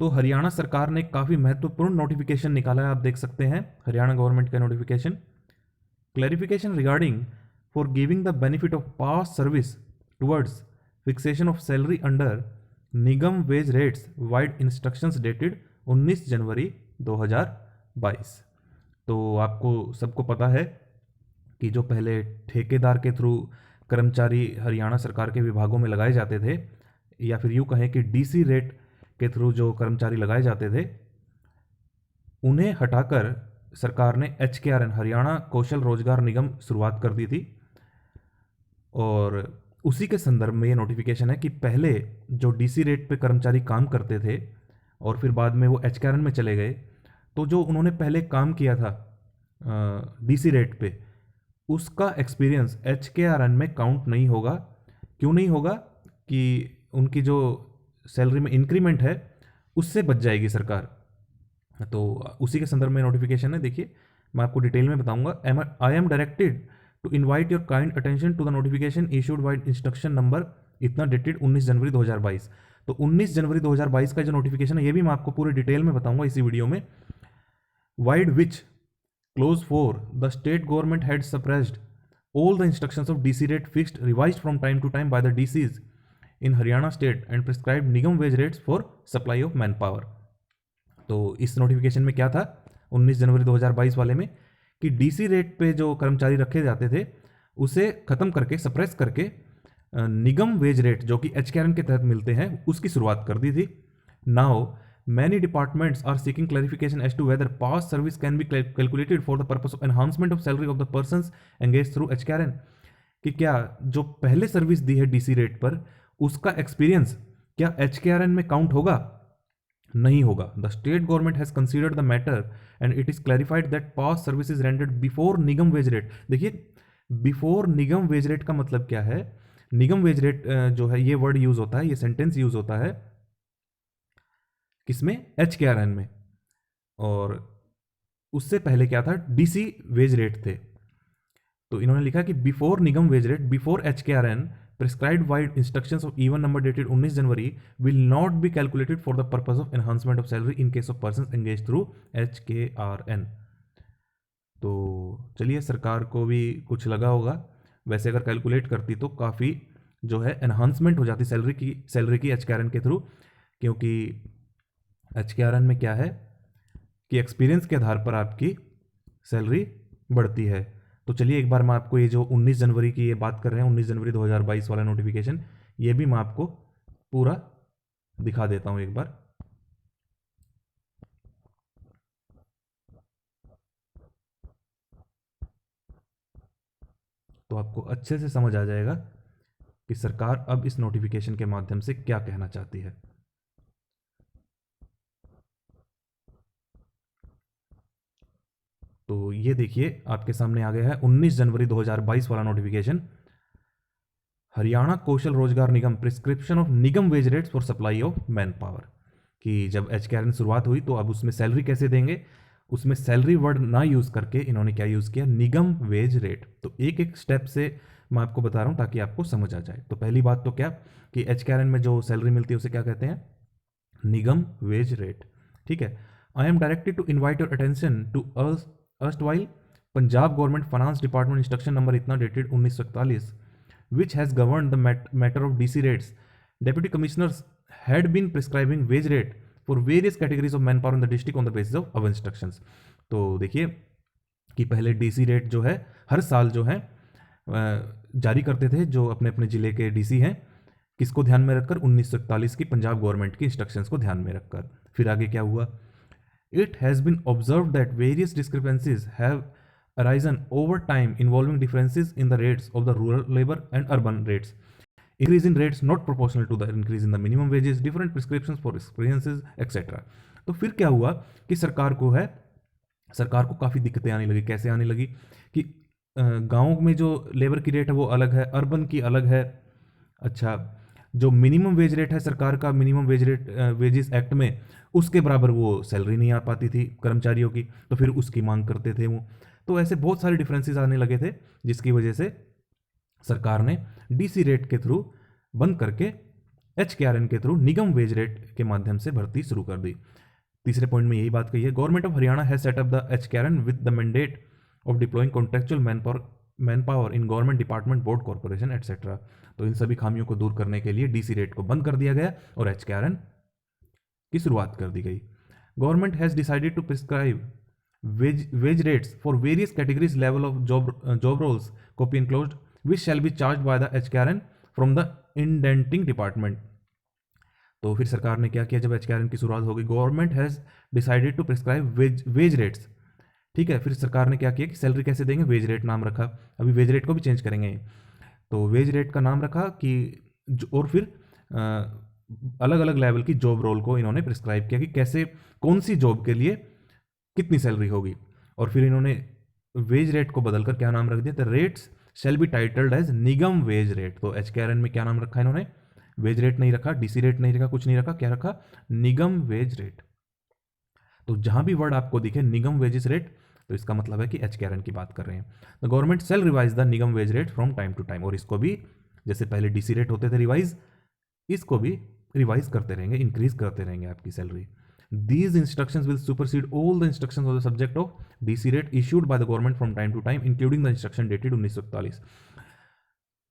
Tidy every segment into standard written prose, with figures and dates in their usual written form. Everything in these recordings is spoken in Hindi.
तो हरियाणा सरकार ने काफ़ी महत्वपूर्ण नोटिफिकेशन निकाला है, आप देख सकते हैं हरियाणा गवर्नमेंट का notification. Clarification regarding for giving the benefit of past service towards fixation of salary under Nigam wage rates vide instructions dated 19 January 2022। तो आपको सबको पता है कि जो पहले ठेकेदार के थ्रू कर्मचारी हरियाणा सरकार के विभागों में लगाए जाते थे, या फिर यूँ कहें कि डीसी रेट के थ्रू जो कर्मचारी लगाए जाते थे, उन्हें हटाकर सरकार ने HKRN हरियाणा कौशल रोजगार निगम शुरुआत कर दी थी। और उसी के संदर्भ में ये नोटिफिकेशन है कि पहले जो डीसी रेट पे कर्मचारी काम करते थे और फिर बाद में वो HKRN में चले गए, तो जो उन्होंने पहले काम किया था डीसी रेट पे, उसका एक्सपीरियंस HKRN में काउंट नहीं होगा। क्यों नहीं होगा? कि उनकी जो सैलरी में इंक्रीमेंट है उससे बच जाएगी सरकार। तो उसी के संदर्भ में नोटिफिकेशन है। देखिए, मैं आपको डिटेल में बताऊंगा। I am directed to invite your kind attention to the notification issued by instruction number इतना डेटेड 19 जनवरी 2022। तो 19 जनवरी 2022 का जो नोटिफिकेशन है ये भी मैं आपको पूरे डिटेल में बताऊंगा इसी वीडियो में। Wide which Clause 4. The state government had suppressed all the instructions of DC rate fixed revised from time to time by the DCs in Haryana state and prescribed Nigam wage rates for supply of manpower। तो इस नोटिफिकेशन में क्या था 19 जनवरी 2022 वाले में, कि डीसी रेट पे जो कर्मचारी रखे जाते थे उसे खत्म करके, सप्रेस करके निगम वेज रेट जो कि HKRN के तहत मिलते हैं उसकी शुरुआत कर दी थी। Now many departments are seeking clarification as to whether past service can be calculated for the purpose of enhancement of salary of the persons engaged through HKRN। कि क्या जो पहले सर्विस दी है डीसी रेट पर उसका एक्सपीरियंस क्या HKRN में काउंट होगा? नहीं होगा। The state government has considered the matter and it is clarified that past services rendered before Nigam wage rate. देखिए, बिफोर निगम वेज रेट का मतलब क्या है? निगम वेज रेट जो है ये वर्ड यूज होता है, ये सेंटेंस यूज होता है किसमें? HKRN में। और उससे पहले क्या था? डीसी वेज रेट थे। तो इन्होंने लिखा कि before Nigam wage rate, before HKRN prescribed wide instructions of even number dated 19 January will not be calculated for the purpose of enhancement of salary in case of persons engaged through HKRN। तो चलिए, सरकार को भी कुछ लगा होगा। वैसे अगर कैलकुलेट करती तो काफ़ी जो है एनहांसमेंट हो जाती सैलरी की HKRN के थ्रू, क्योंकि HKRN में क्या है कि एक्सपीरियंस के आधार पर आपकी सैलरी बढ़ती है। तो चलिए, एक बार मैं आपको ये जो 19 जनवरी की ये बात कर रहे हैं, 19 जनवरी 2022 वाला नोटिफिकेशन, ये भी मैं आपको पूरा दिखा देता हूं एक बार। तो आपको अच्छे से समझ आ जाएगा कि सरकार अब इस नोटिफिकेशन के माध्यम से क्या कहना चाहती है। तो ये देखिए, आपके सामने आ गया है 19 जनवरी 2022 वाला notification. Haryana Kaushal Rozgar Nigam prescription of Nigam wage rates for supply of manpower. कि जब HKRN शुरुआत हुई तो अब उसमें सैलरी कैसे देंगे, उसमें सैलरी वर्ड ना यूज़ करके इन्होंने क्या यूज़ किया? निगम वेज रेट। तो एक एक स्टेप से मैं आपको बता रहा हूँ ताकि आपको समझ आ जाए। तो पहली बात तो क्या कि HKRN में जो सैलरी मिलती है उसे क्या कहते हैं? Nigam wage rate. ठीक है। I am directed to invite your attention to erstwhile Punjab government finance department instruction number इतना dated 1941 which has governed the matter of DC rates. Deputy commissioners had been prescribing wage rate for various categories of manpower in the district on the basis of our instructions। तो देखिए कि पहले डीसी रेट जो है हर साल जो है जारी करते थे जो अपने अपने जिले के डीसी हैं, किसको ध्यान में रखकर? 1941 की पंजाब गवर्नमेंट की इंस्ट्रक्शंस को ध्यान में रखकर। फिर आगे क्या हुआ? It has been observe that various discrepancies have arisen over time involving differences in the rates of the rural labor and urban rates, increase in rates not proportional to the increase in the minimum wages, different prescriptions for experiences etc। तो फिर क्या हुआ कि सरकार को काफ़ी दिक्कतें आने लगी। कैसे आने लगी? कि गाँव में जो लेबर की रेट है वो अलग है, अर्बन की अलग है। अच्छा, जो मिनिमम वेज रेट है सरकार का, minimum wage rate wages act में, उसके बराबर वो सैलरी नहीं आ पाती थी कर्मचारियों की, तो फिर उसकी मांग करते थे वो। तो ऐसे बहुत सारे डिफरेंसेस आने लगे थे जिसकी वजह से सरकार ने डीसी रेट के थ्रू बंद करके HKRN के थ्रू निगम वेज रेट के माध्यम से भर्ती शुरू कर दी। तीसरे पॉइंट में यही बात कही है, government of Haryana has set up the HKRN with the mandate of deploying contractual man power in government department, board, corporation etcetera. तो इन सभी खामियों को दूर करने के लिए DC रेट को बंद कर दिया गया और HKRN की शुरुआत कर दी गई। Government has decided to prescribe wage rates for various categories level of job roles, copy enclosed, which shall be charged by the HKRN from the indenting department। तो फिर सरकार ने क्या किया, जब HKRN की शुरुआत हो गई, government has decided to prescribe wage rates. ठीक है, फिर सरकार ने क्या किया कि सैलरी कैसे देंगे, वेज रेट नाम रखा। अभी वेज रेट को भी चेंज करेंगे, तो वेज रेट का नाम रखा कि और फिर अलग अलग लेवल की जॉब रोल को इन्होंने प्रिस्क्राइब किया कि कैसे कौन सी जॉब के लिए कितनी सैलरी होगी। और फिर इन्होंने वेज रेट को बदलकर क्या नाम रख दिया, the rates shall be titled as Nigam wage rate. तो HKRN में क्या नाम रखा इन्होंने, वेज रेट नहीं रखा, DC रेट नहीं रखा, कुछ नहीं रखा, क्या रखा, निगम वेज रेट। तो जहां भी वर्ड आपको दिखे निगम वेजेस रेट, तो इसका मतलब है कि HKRN की बात कर रहे हैं। The government shall revise the Nigam wage rate from time to time. और इसको भी जैसे पहले DC रेट होते थे रिवाइज, इसको भी रिवाइज करते रहेंगे, इंक्रीज करते रहेंगे आपकी salary. These instructions will supersede all the instructions of the subject of DC rate issued by the government from time to time, including the instruction dated 1941।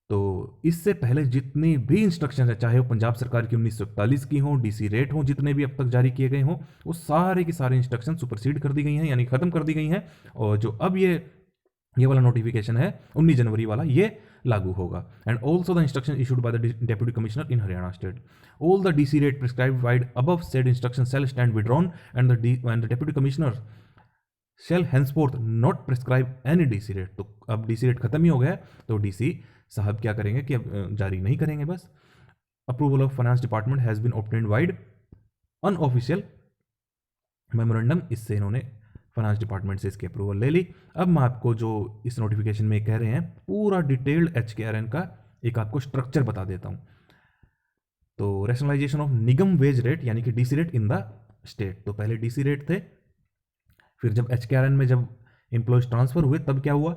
तो इससे पहले जितनी भी इंस्ट्रक्शन है, चाहे वो पंजाब सरकार की 1941 की हो, DC रेट हो, जितने भी अब तक जारी किए गए हों, वो सारे की सारे इंस्ट्रक्शन सुपरसीड कर दी गई हैं, यानी खत्म कर दी गई हैं। और जो अब ये वाला नोटिफिकेशन है 19 जनवरी वाला, ये लागू होगा। And also the instruction issued by the deputy commissioner in Haryana state, all the DC rate prescribed vide above said instruction shall stand withdrawn and the deputy commissioner shall henceforth not prescribe any DC rate. तो अब DC रेट खत्म ही हो गया, तो DC साहब क्या करेंगे कि अब जारी नहीं करेंगे बस। Approval of finance department has been obtained vide unofficial memorandum, इससे इन्होंने फाइनेंस डिपार्टमेंट से इसकी अप्रूवल ले ली। अब मैं आपको जो इस नोटिफिकेशन में कह रहे हैं पूरा डिटेल्ड HKRN का एक आपको स्ट्रक्चर बता देता हूं। तो rationalisation of Nigam wage rate यानी कि DC rate in the state. तो पहले DC रेट थे, फिर जब HKRN में जब एम्प्लॉयज ट्रांसफर हुए तब क्या हुआ,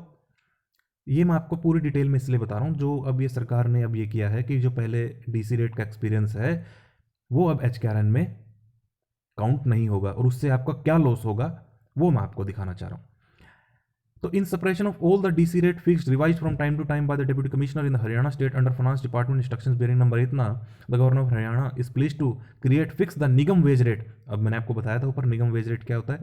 ये मैं आपको पूरी डिटेल में इसलिए बता रहा हूँ। जो अब ये सरकार ने अब ये किया है कि जो पहले DC रेट का एक्सपीरियंस है वो अब HKRN में काउंट नहीं होगा, और उससे आपका क्या लॉस होगा वो मैं आपको दिखाना चाह रहा हूँ। तो इन separation of all the DC rate fixed revised from time to time by the deputy commissioner in the Haryana state under finance department instructions bearing number इतना, the governor of Haryana is pleased to create fix the Nigam wage rate. अब मैंने आपको बताया था ऊपर निगम वेज रेट क्या होता है,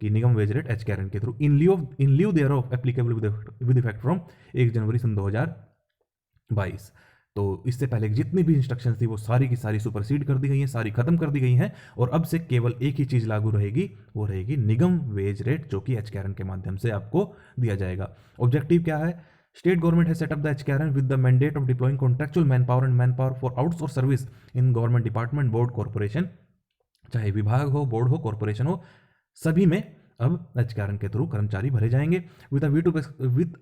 कि निगम वेज रेट HKRN के through in लिeu thereof applicable with effect from 1 जनवरी सन 2022। तो इससे पहले जितनी भी इंस्ट्रक्शंस थी वो सारी की सारी सुपरसीड कर दी गई हैं, सारी खत्म कर दी गई हैं, और अब से केवल एक ही चीज लागू रहेगी, वो रहेगी निगम वेज रेट, जो कि HKRN के माध्यम से आपको दिया जाएगा। ऑब्जेक्टिव क्या है, state government has set up the HKRN with the mandate of deploying contractual man power and man power for outsource service in government department, board, corporation, चाहे विभाग हो, बोर्ड हो, कॉर्पोरेशन हो, सभी में अब HKRN के थ्रू कर्मचारी भरे जाएंगे। With a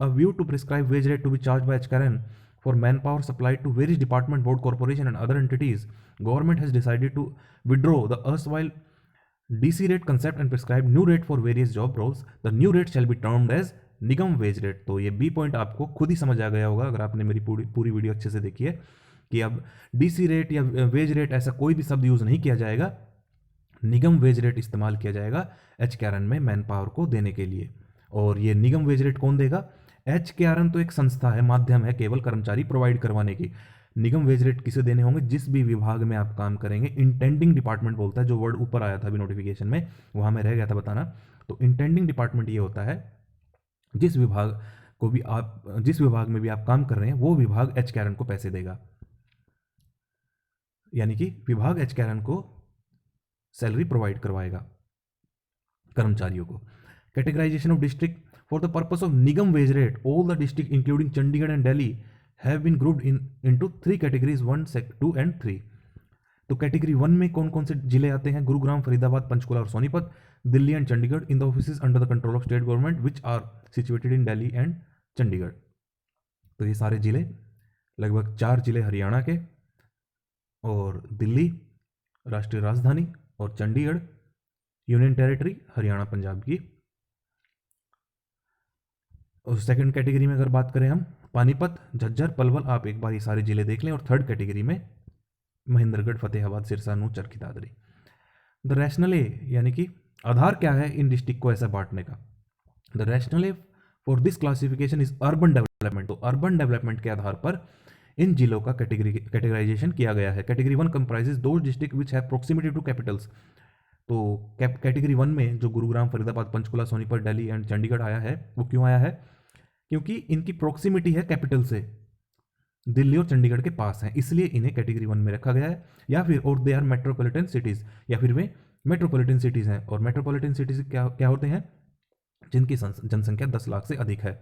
view to prescribe wage rate to be charge by HKRN for manpower supplied to various department, board, corporation and other entities, government has decided to withdraw the erstwhile DC rate concept and prescribe new rate for various job roles. The new rate shall be termed as Nigam wage rate. तो ये B पॉइंट आपको खुद ही समझ आ गया होगा अगर आपने मेरी पूरी वीडियो अच्छे से देखी है, कि अब DC रेट या वेज रेट ऐसा कोई भी शब्द यूज नहीं किया जाएगा, निगम वेज रेट इस्तेमाल किया जाएगा HKRN में मैन पावर को देने के लिए। और ये निगम वेज रेट कौन देगा, HKRN तो एक संस्था है, माध्यम है केवल कर्मचारी प्रोवाइड करवाने की। निगम वेज रेट किसे देने होंगे, जिस भी विभाग में आप काम करेंगे। इंटेंडिंग डिपार्टमेंट बोलता है, जो वर्ड ऊपर आया था अभी नोटिफिकेशन में, वहां में रह गया था बताना। तो इंटेंडिंग डिपार्टमेंट ये होता है जिस विभाग में भी आप काम कर रहे हैं वो विभाग HKRN को पैसे देगा, यानी कि विभाग HKRN को सैलरी प्रोवाइड करवाएगा कर्मचारियों को। Categorisation of district, for the purpose of Nigam wage rate, all the districts including Chandigarh and Delhi have been grouped into 3 categories 1, 2 and 3। तो कैटेगरी 1 में कौन कौन से जिले आते हैं, गुरुग्राम, फरीदाबाद, पंचकुला और Sonipat, Delhi and Chandigarh in the offices under the control of state government which are situated in Delhi and Chandigarh. तो ये सारे जिले, लगभग 4 जिले हरियाणा के, और दिल्ली राष्ट्रीय राजधानी, और चंडीगढ़ यूनियन टेरिटरी हरियाणा पंजाब की। और सेकंड कैटेगरी में अगर बात करें हम, पानीपत, झज्जर, पलवल, आप एक बार ये सारे जिले देख लें। और थर्ड कैटेगरी में महेंद्रगढ़, फतेहाबाद, सिरसा, नूंह, चरखी दादरी। द रैशनले यानी कि आधार क्या है इन डिस्ट्रिक्ट को ऐसा बांटने का? The rationale for this classification is urban development. तो अर्बन डेवलपमेंट के आधार पर इन जिलों का कैटेगराइजेशन किया गया है। Category 1 comprises those district which have proximity to capitals. तो कैटेगरी 1 में जो गुरुग्राम, फरीदाबाद, पंचकुला, सोनीपत, दिल्ली एंड चंडीगढ़ आया है, वो क्यों आया है? क्योंकि इनकी प्रोक्सिमिटी है कैपिटल से, दिल्ली और चंडीगढ़ के पास है, इसलिए इन्हें कैटेगरी 1 में रखा गया है। या फिर और दे आर मेट्रोपॉलिटन सिटीज़, या फिर वे मेट्रोपॉलिटन सिटीज़ हैं। और मेट्रोपॉलिटन सिटीज़ क्या क्या होते हैं? जिनकी जनसंख्या 10 लाख से अधिक है।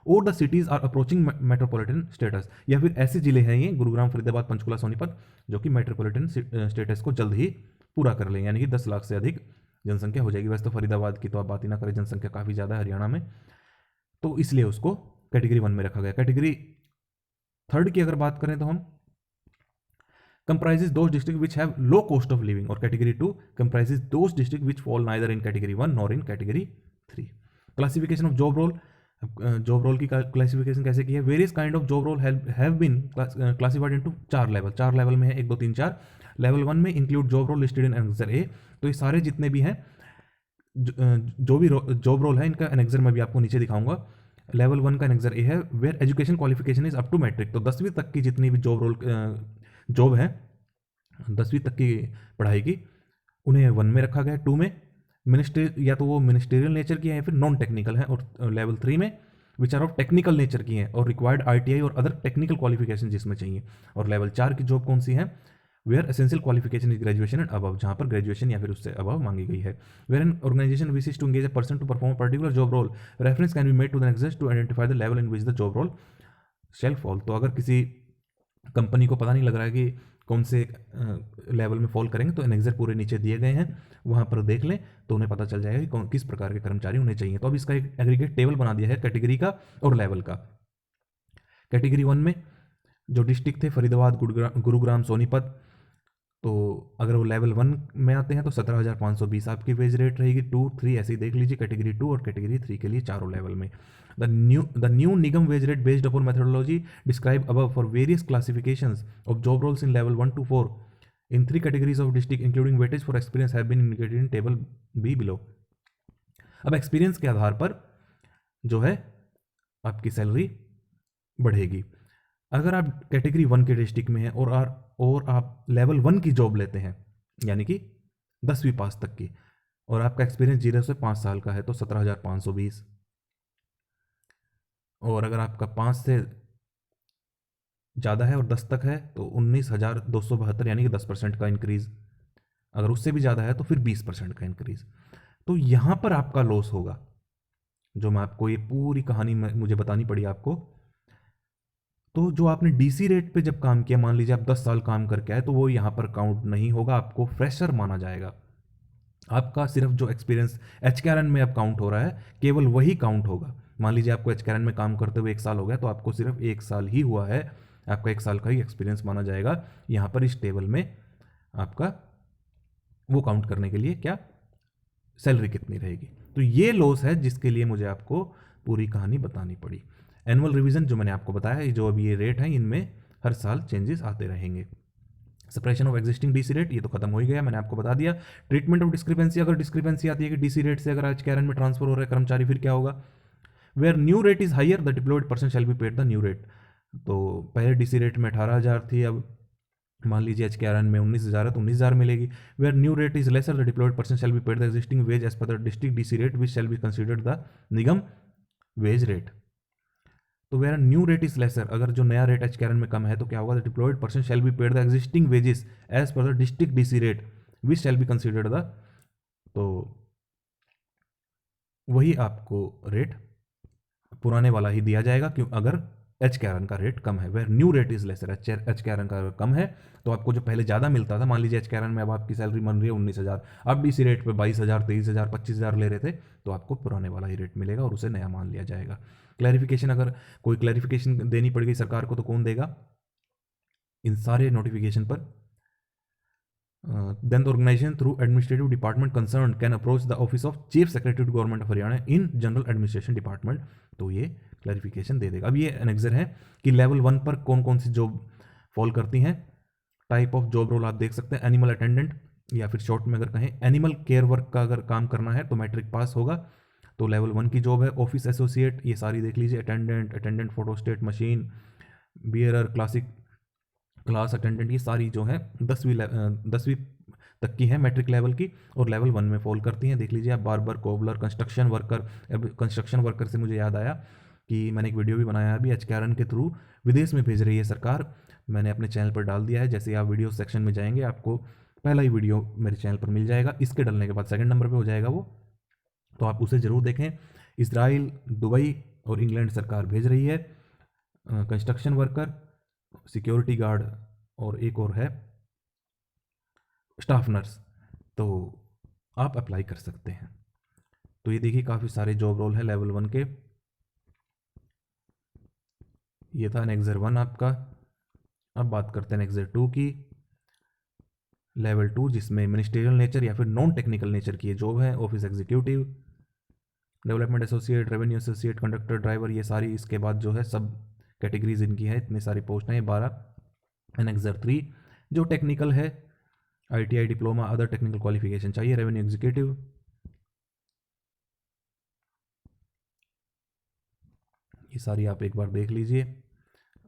और the cities are approaching metropolitan status, या फिर ऐसे जिले हैं ये गुरुग्राम, फरीदाबाद, पंचकुला, सोनीपत जो कि मेट्रोपॉलिटन स्टेटस को जल्द ही पूरा कर लें, यानी कि 10 लाख से अधिक जनसंख्या हो जाएगी। वैसे तो फरीदाबाद की तो आप बात ही ना करें, जनसंख्या काफ़ी ज़्यादा है हरियाणा में, तो इसलिए उसको कैटेगरी 1 में रखा गया। कैटेगरी 3 की अगर बात करें तो हम comprises those districts which have low cost of living, और category 2 comprises those districts which fall neither in category 1 nor in category 3. Classification of job role, job role की क्लासिफिकेशन कैसे की है? Various kind of job role have been classified into 4 level. 4 level में है, 1 2 3 4। लेवल 1 में include job role listed in annexure A. तो ये सारे जितने भी हैं जो भी जॉब रोल है, इनका एनेक्सर मैं भी आपको नीचे दिखाऊंगा। लेवल 1 का एनेक्सर ए है, where education qualification is up to matric. तो 10वीं तक की जितनी भी जॉब है, 10वीं तक की पढ़ाई की, उन्हें 1 में रखा गया है। 2 में मिनिस्ट्री, या तो वो मिनिस्ट्रियल नेचर की है या फिर नॉन टेक्निकल है। और लेवल 3 में which are of technical nature की हैं और रिक्वायर्ड आईटीआई और अदर टेक्निकल क्वालिफिकेशन जिसमें चाहिए। और लेवल 4 की जॉब कौन सी है? Where essential qualification is graduation and above, जहाँ पर ग्रेजुएशन या फिर उससे अबव मांगी गई है। Where an organisation wishes to engage a person to perform a particular job role, reference can be made to the exist to identify the level in which the job role shall fall. तो अगर किसी कंपनी को पता नहीं लग रहा है कि कौन से लेवल में फॉल करेंगे, तो एनेक्सर पूरे नीचे दिए गए हैं, वहाँ पर देख लें तो उन्हें पता चल जाएगा कि किस प्रकार के कर्मचारी उन्हें चाहिए। तो अब इसका एक एग्रीगेट टेबल बना दिया है कैटेगरी का और लेवल का। कैटेगरी 1 में जो डिस्ट्रिक्ट थे फरीदाबाद, गुरुग्राम, सोनीपत, तो अगर वो लेवल 1 में आते हैं तो 17,520 आपकी वेज रेट रहेगी। 2 3 ऐसे ही देख लीजिए, कैटेगरी 2 और कैटेगरी 3 के लिए चारों लेवल में। The new Nigam wage rate based upon methodology describe above for various classifications of job roles in level 1 to 4 in 3 categories of district including weightage for experience have been indicated in table B below. अब एक्सपीरियंस के आधार पर जो है आपकी सैलरी बढ़ेगी। अगर आप कैटेगरी 1 के डिस्ट्रिक्ट में हैं और आप लेवल 1 की जॉब लेते हैं, यानी कि 10वीं पास तक की, और आपका एक्सपीरियंस 0 से 5 साल का है, तो 17,520। और अगर आपका 5 से ज़्यादा है और 10 तक है तो 19,272, यानी कि 10% का इंक्रीज़। अगर उससे भी ज़्यादा है तो फिर 20% का इंक्रीज़। तो यहाँ पर आपका लॉस होगा, जो मैं आपको ये पूरी कहानी मुझे बतानी पड़ी आपको। तो जो आपने डीसी रेट पे जब काम किया, मान लीजिए आप 10 साल काम करके आए, तो वो यहाँ पर काउंट नहीं होगा, आपको फ्रेशर माना जाएगा। आपका सिर्फ जो एक्सपीरियंस एचकेआरएन में अब काउंट हो रहा है, केवल वही काउंट होगा। मान लीजिए आपको एचकेआरएन में काम करते हुए 1 साल हो गया, तो आपको सिर्फ 1 साल ही हुआ है, आपका 1 साल का ही एक्सपीरियंस माना जाएगा। यहाँ पर इस टेबल में आपका वो काउंट करने के लिए क्या सैलरी कितनी रहेगी। तो ये लॉस है जिसके लिए मुझे आपको पूरी कहानी बतानी पड़ी। एनुअल रिवीजन जो मैंने आपको बताया, जो अभी ये रेट है, इनमें हर साल चेंजेस आते रहेंगे। Suppression of existing DC rate, ये तो खत्म हो ही गया, मैंने आपको बता दिया। ट्रीटमेंट ऑफ डिस्क्रिपेंसी, अगर डिस्क्रिपेंसी आती है कि डीसी रेट से अगर एचकेआरएन में ट्रांसफर हो रहा है कर्मचारी, फिर क्या होगा? Where new rate is higher the deployed person shall be paid the new rate. तो पहले डीसी रेट में 18,000 थी, अब मान लीजिए एचकेआरएन में 19,000 है तो 19,000 मिलेगी। Where new rate is lesser the deployed person shall be paid the existing wage as per the district DC rate which shall be considered the Nigam wage rate. तो where new rate is lesser, अगर जो नया रेट एचकेआरएन में कम है तो क्या होगा? The deployed person shall be paid the existing wages as per the district DC rate which shall be considered the, तो वही आपको रेट पुराने वाला ही दिया जाएगा, क्यों? अगर एचकेआरएन का रेट कम है। Where new rate is lesser, HKRN का कम है तो आपको जो पहले ज़्यादा मिलता था, मान लीजिए एचकेआरएन में अब आपकी सैलरी बन रही है 19,000, अब डीसी रेट पे 22,000, 23,000, 25,000 ले रहे थे, तो आपको पुराने वाला ही रेट मिलेगा और उसे नया मान लिया जाएगा। क्लैरिफिकेशन, अगर कोई क्लैरिफिकेशन देनी पड़ गई सरकार को तो कौन देगा? इन सारे नोटिफिकेशन पर then the organization through administrative department concerned can approach the office of chief secretary to government of Haryana in general administration department। तो ये क्लैरिफिकेशन दे देगा। अब ये एनेक्सर है कि लेवल 1 पर कौन कौन सी जॉब फॉल करती हैं। टाइप ऑफ जॉब रोल आप देख सकते हैं, एनिमल अटेंडेंट, या फिर शॉर्ट में अगर कहें एनिमल केयर वर्क का अगर काम करना है तो मैट्रिक पास होगा, तो लेवल 1 की जॉब है। ऑफिस एसोसिएट ये सारी देख लीजिए, attendant photostat machine bearer, class attendant, ये सारी जो है 10वीं तक की है मैट्रिक लेवल की, और लेवल 1 में फॉल करती हैं। देख लीजिए आप, बार्बर, कोबलर, कंस्ट्रक्शन वर्कर। अब कंस्ट्रक्शन वर्कर से मुझे याद आया कि मैंने एक वीडियो भी बनाया अभी, एचकेआरएन के थ्रू विदेश में भेज रही है सरकार, मैंने अपने चैनल पर डाल दिया है। जैसे आप वीडियो सेक्शन में जाएंगे आपको पहला ही वीडियो मेरे चैनल पर मिल जाएगा, इसके डलने के बाद सेकंड नंबर पे हो जाएगा वो, तो आप उसे ज़रूर देखें। इसराइल, दुबई और इंग्लैंड सरकार भेज रही है कंस्ट्रक्शन वर्कर, सिक्योरिटी गार्ड, और एक और है स्टाफ नर्स, तो आप अप्लाई कर सकते हैं। तो ये देखिए काफ़ी सारे जॉब रोल है लेवल 1 के। ये था नेक्सर 1 आपका। अब बात करते हैं नेक्सर 2 की, लेवल 2 जिसमें मिनिस्ट्रियल नेचर या फिर नॉन टेक्निकल नेचर की जॉब है, office executive, development associate, revenue associate, conductor, driver, ये सारी इसके बाद जो है सब कैटेगरीज इनकी है, इतनी सारी पोस्ट हैं 12। नेक्सर 3 जो टेक्निकल है, ITI diploma, other technical qualification चाहिए, रेवेन्यू एग्जीक्यूटिव। ये सारी आप एक बार देख लीजिए।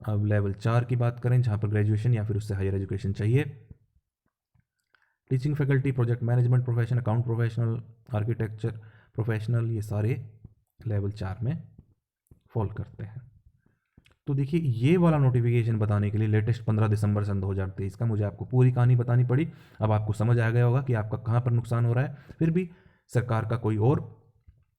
अब लेवल 4 की बात करें जहाँ पर ग्रेजुएशन या फिर उससे हायर एजुकेशन चाहिए, teaching faculty, project management profession, account professional, architecture professional, ये सारे लेवल 4 में फॉल करते हैं। तो देखिए ये वाला नोटिफिकेशन बताने के लिए लेटेस्ट 15 दिसंबर सन 2023 का मुझे आपको पूरी कहानी बतानी पड़ी। अब आपको समझ आ गया होगा कि आपका कहाँ पर नुकसान हो रहा है। फिर भी सरकार का कोई और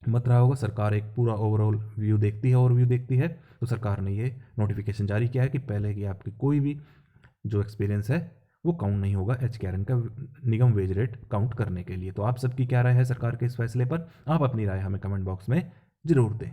मत रहा होगा, सरकार एक पूरा ओवरऑल व्यू देखती है, ओवरव्यू देखती है, तो सरकार ने ये नोटिफिकेशन जारी किया है कि पहले की आपकी कोई भी जो एक्सपीरियंस है वो काउंट नहीं होगा एचकेआरएन का निगम वेज रेट काउंट करने के लिए। तो आप सबकी क्या राय है सरकार के इस फैसले पर? आप अपनी राय हमें कमेंट बॉक्स में ज़रूर दें।